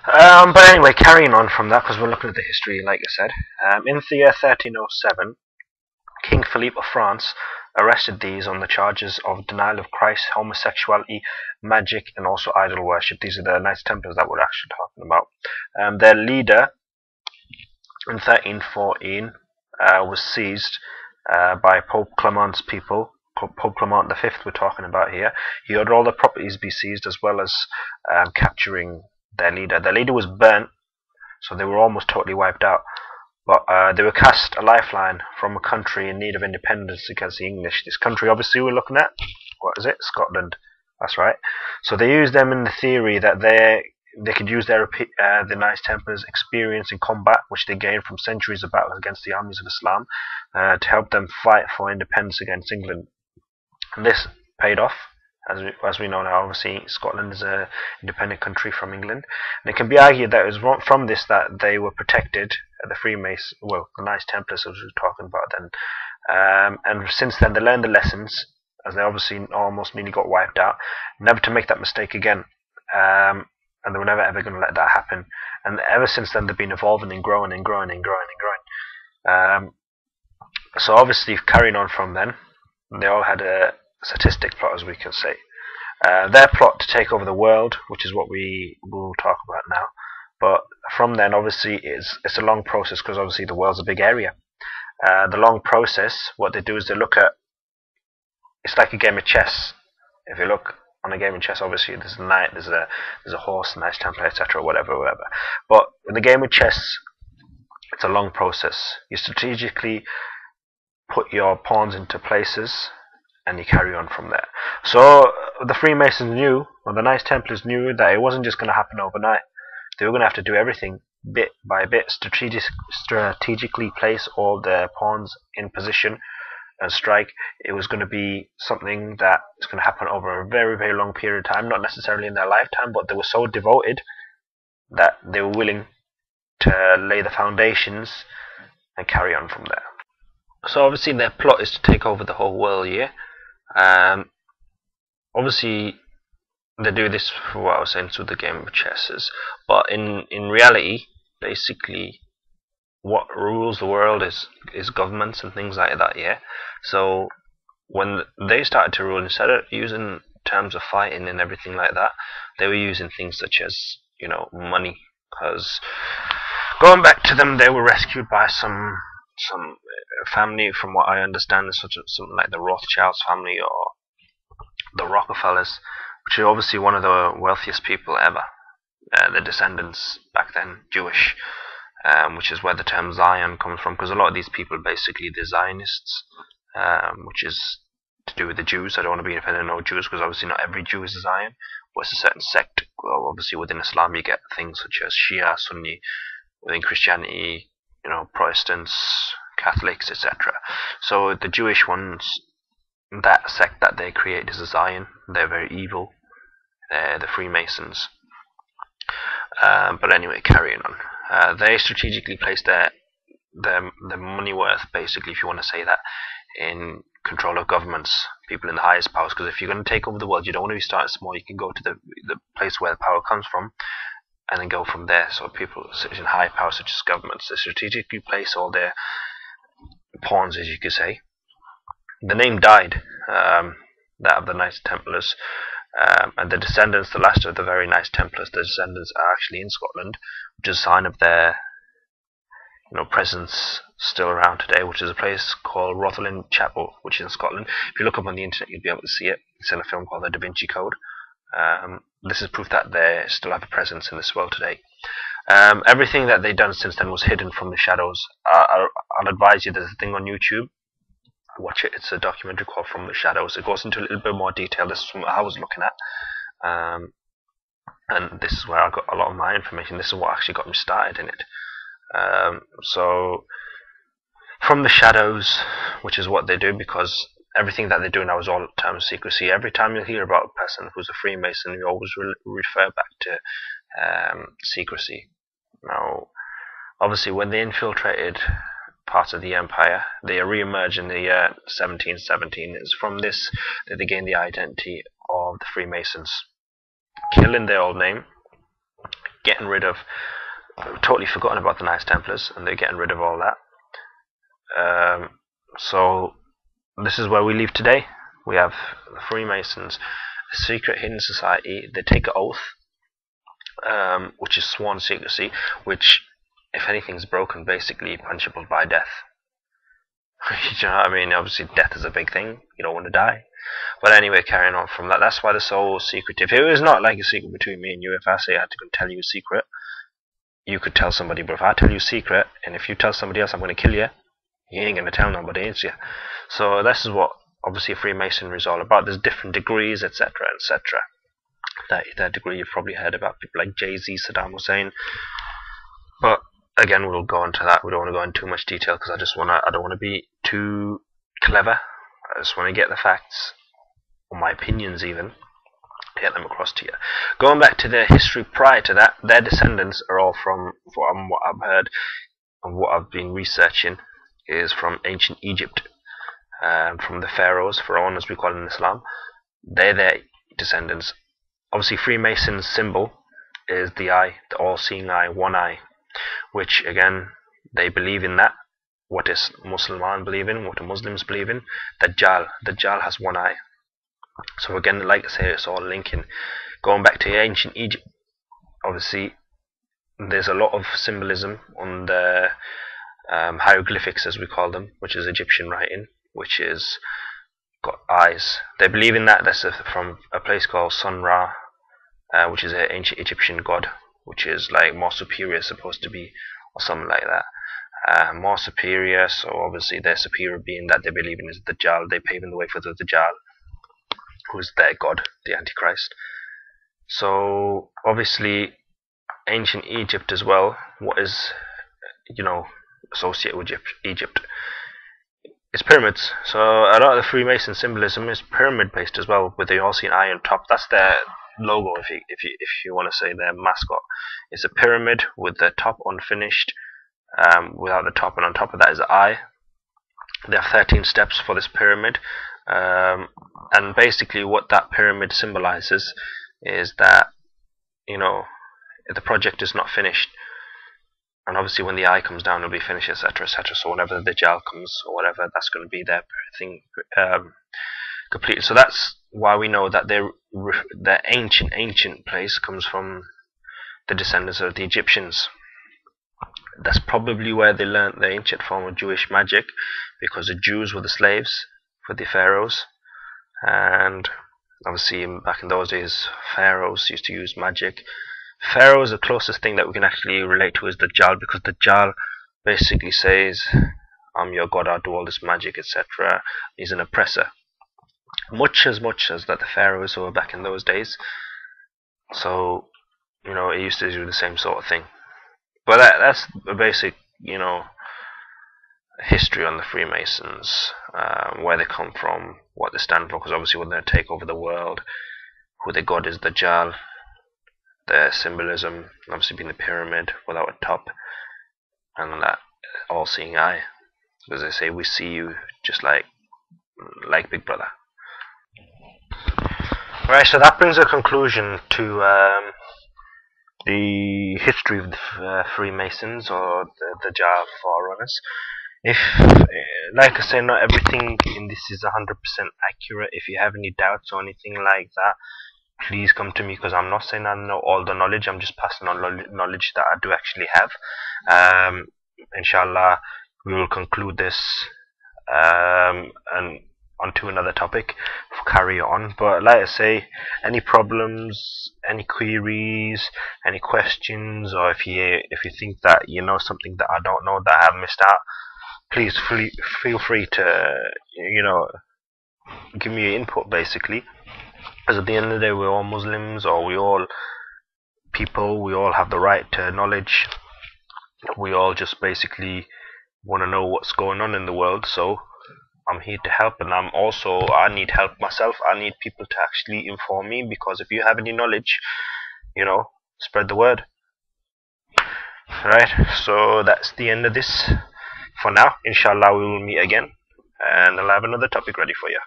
But anyway, carrying on from that, because we're looking at the history, like I said, in the year 1307, King Philippe of France arrested these on the charges of denial of Christ, homosexuality, magic, and also idol worship. These are the Knights Templars that we're actually talking about. Their leader in 1314 was seized by Pope Clement's people. Pope Clement V we're talking about here. He ordered all the properties be seized as well as capturing their leader. Their leader was burnt, so they were almost totally wiped out. But they were cast a lifeline from a country in need of independence against the English. This country, obviously, we're looking at, what is it? Scotland. That's right. So they used them in the theory that they could use the Knights Templars' experience in combat, which they gained from centuries of battles against the armies of Islam, to help them fight for independence against England. And this paid off. As we know now, obviously Scotland is an independent country from England, and it can be argued that it was from this that they were protected, the Freemasons, well, the Knights Templars, as we were talking about then, and since then they learned the lessons, as they obviously almost nearly got wiped out, never to make that mistake again, and they were never ever going to let that happen. And ever since then they've been evolving and growing and growing and growing and growing. So obviously carrying on from then, they all had a statistic plot, as we can say. Their plot to take over the world, which is what we will talk about now. But from then, obviously, it's a long process because obviously the world's a big area. The long process, what they do is they look at, it's like a game of chess. If you look on a game of chess, obviously there's a knight, there's a horse, a Knights Templar, etc., whatever. But in the game of chess, it's a long process. You strategically put your pawns into places, and you carry on from there. So the Freemasons knew, or the Knights Templars knew, that it wasn't just going to happen overnight. They were going to have to do everything bit by bit, strategically place all their pawns in position and strike. It was going to be something that is going to happen over a very, very long period of time, not necessarily in their lifetime, but they were so devoted that they were willing to lay the foundations and carry on from there. So obviously their plot is to take over the whole world, yeah? Obviously they do this for what I was saying through the game of chess, but in reality, basically what rules the world is governments and things like that, yeah? So when they started to rule, instead of using terms of fighting and everything like that, they were using things such as, money, because going back to them, they were rescued by some family, from what I understand, is something like the Rothschilds family or the Rockefellers, which are obviously one of the wealthiest people ever. The descendants back then, Jewish, which is where the term Zion comes from, because a lot of these people basically they're Zionists, which is to do with the Jews. I don't want to be independent of Jews, because obviously not every Jew is a Zion, but it's a certain sect. Well, obviously within Islam you get things such as Shia, Sunni. Within Christianity, Protestants, Catholics, etc. So the Jewish ones, that sect that they create is a Zion. They're very evil. They're the Freemasons. But anyway, carrying on. They strategically place their money worth, basically, if you want to say that, in control of governments, people in the highest powers. Because if you're going to take over the world, you don't want to be starting small. You can go to the place where the power comes from, and then go from there. So people in high power, such as governments, they strategically place all their pawns, as you could say. The name died, that of the Knights Templars, and the descendants, the last of the very Knights Templars, the descendants are actually in Scotland, which is a sign of their presence still around today, which is a place called Rotherland Chapel, which is in Scotland. If you look up on the internet, you'll be able to see it. It's in a film called The Da Vinci Code. This is proof that they still have a presence in this world today. Everything that they've done since then was hidden from the shadows. I'll advise you, there's a thing on YouTube. Watch it. It's a documentary called From the Shadows. It goes into a little bit more detail. This is from what I was looking at. And this is where I got a lot of my information. This is what actually got me started in it. So, From the Shadows, which is what they do, because everything that they do now is all in terms of secrecy. Every time you hear about a person who's a Freemason, you always refer back to secrecy. Now, obviously, when they infiltrated parts of the empire, they re-emerged in the year 1717. It's from this that they gained the identity of the Freemasons, killing their old name, getting rid of, totally forgotten about the Knights Templars, and they're getting rid of all that. So this is where we leave today. We have the Freemasons, a secret hidden society. They take an oath, which is sworn secrecy, which, if anything's broken, basically punishable by death. You know what I mean? Obviously, death is a big thing. You don't want to die. But anyway, carrying on from that, that's why they're so secretive. If it was not like a secret between me and you, if I say I had to go tell you a secret, you could tell somebody. But if I tell you a secret, and if you tell somebody else I'm going to kill you, you ain't going to tell nobody, ain't you? So this is what obviously Freemasonry is all about. There's different degrees, etc., etc. That degree you've probably heard about, people like Jay-Z, Saddam Hussein. But again, we'll go into that. We don't want to go into too much detail because I don't want to be too clever. I just want to get the facts, or my opinions even, to get them across to you. Going back to their history prior to that, their descendants are all from what I've heard and what I've been researching, is from ancient Egypt, from the pharaohs, pharaoh as we call it in Islam. They're their descendants. Obviously, Freemason's symbol is the eye, the all-seeing eye, one eye, which again, they believe in that. What does Muslims believe in? What do Muslims believe in? Dajjal has one eye. So again, like I say, it's all linking. Going back to ancient Egypt, obviously, there's a lot of symbolism on the hieroglyphics, as we call them, which is Egyptian writing, which is got eyes. They believe in that. That's from a place called Sun Ra, which is an ancient Egyptian god, which is like more superior, supposed to be, or something like that. More superior, so obviously their superior being that they believe in is Dajjal. They're paving the way for the Dajjal, who is their god, the Antichrist. So obviously, ancient Egypt as well. What is, associated with Egypt? It's pyramids. So a lot of the Freemason symbolism is pyramid based as well, with the all-seeing eye on top. That's their logo, if you want to say their mascot. It's a pyramid with the top unfinished, without the top, and on top of that is the eye. They have 13 steps for this pyramid, and basically what that pyramid symbolizes is that, the project is not finished, and obviously when the eye comes down it'll be finished, etc., etc. So whenever the Dajjal comes or whatever, that's going to be their thing completed. So that's why we know that their ancient place comes from the descendants of the Egyptians. That's probably where they learnt the ancient form of Jewish magic, because the Jews were the slaves for the pharaohs, and obviously back in those days pharaohs used to use magic. Pharaoh is the closest thing that we can actually relate to is Dajjal, because Dajjal basically says, I'm your god, I'll do all this magic, etc. He's an oppressor, much as that the pharaohs were back in those days. So it used to do the same sort of thing. But that's the basic, history on the Freemasons, where they come from, what they stand for, because obviously when they take over the world, who their god is Dajjal, their symbolism, obviously being the pyramid without a top, and that all-seeing eye. As they say, we see you just like Big Brother. Right, so that brings a conclusion to the history of the Freemasons, or the Dajjal forerunners. If, like I say, not everything in this is 100% accurate. If you have any doubts or anything like that, please come to me, because I'm not saying I know all the knowledge. I'm just passing on knowledge that I do actually have. Inshallah, we will conclude this and onto another topic, carry on. But like I say, any problems, any queries, any questions, or if you think that you know something that I don't know, that I have missed out, please feel free to give me your input, basically, because at the end of the day we're all Muslims, or we all have the right to knowledge. We all just basically want to know what's going on in the world. So I'm here to help, and I need help myself. I need people to actually inform me, because if you have any knowledge, spread the word. Right, so that's the end of this for now. Inshallah, we will meet again, and I'll have another topic ready for you.